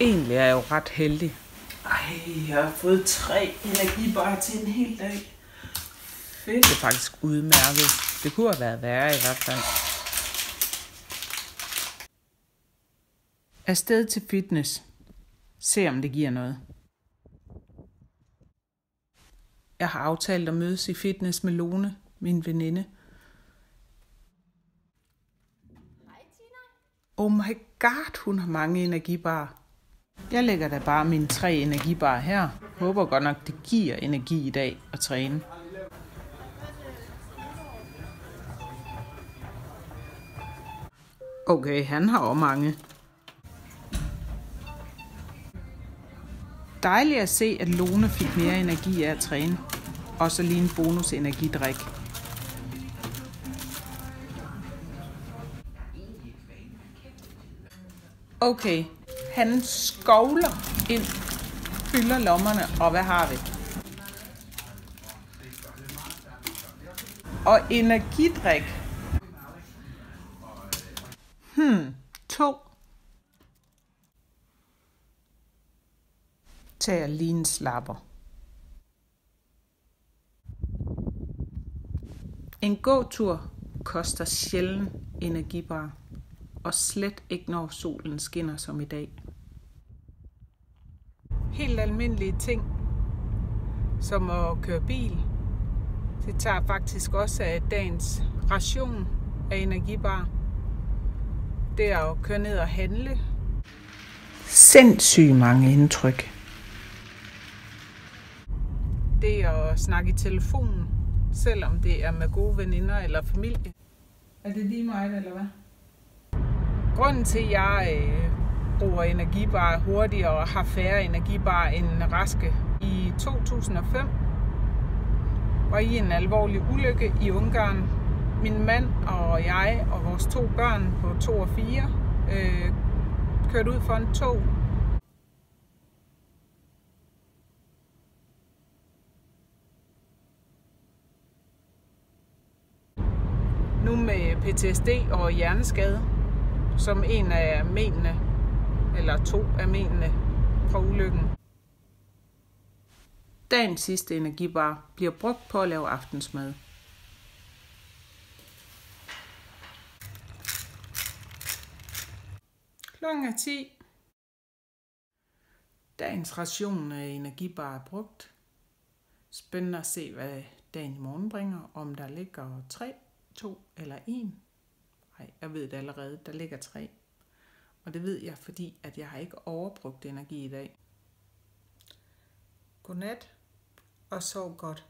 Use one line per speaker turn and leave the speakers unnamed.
Egentlig er jeg jo ret heldig.
Ej, jeg har fået 3 energibarer til en hel dag. Fedt.
Det er faktisk udmærket. Det kunne have været værre i hvert fald. Afsted til fitness. Se om det giver noget. Jeg har aftalt at mødes i fitness med Lone, min veninde. Oh my god, hun har mange energibarer. Jeg lægger da bare mine 3 energibarer her. Håber godt nok, det giver energi i dag at træne. Okay, han har også mange. Dejligt at se, at Lone fik mere energi af at træne. Og så lige en bonus energidrik. Okay, han skovler ind, fylder lommerne, og hvad har vi? Og energidrik. 2. Tager lige en slapper. En gåtur koster sjældent energibar, og slet ikke når solen skinner som i dag. Helt almindelige ting, som at køre bil, det tager faktisk også af dagens ration af energibar. Det er at køre ned og handle. Sindssygt mange indtryk. Det er at snakke i telefonen, selvom det er med gode veninder eller familie. Er det lige mig, eller hvad? Grunden til, at jeg bruger energibar hurtigere og har færre energibar end raske i 2005, var i en alvorlig ulykke i Ungarn. Min mand og jeg og vores 2 børn på 2 og 4 kørte ud for en tog. Nu med PTSD og hjerneskade, som en af menene, eller 2 af menene fra ulykken. Dagens sidste energibar bliver brugt på at lave aftensmad. Klokken er 10. Dagens ration af energibar er brugt. Spændende at se, hvad dagen i morgen bringer. Om der ligger 3, 2 eller 1. Nej, jeg ved det allerede. Der ligger 3. Og det ved jeg, fordi at jeg har ikke overbrugt energi i dag. Godnat og sov godt.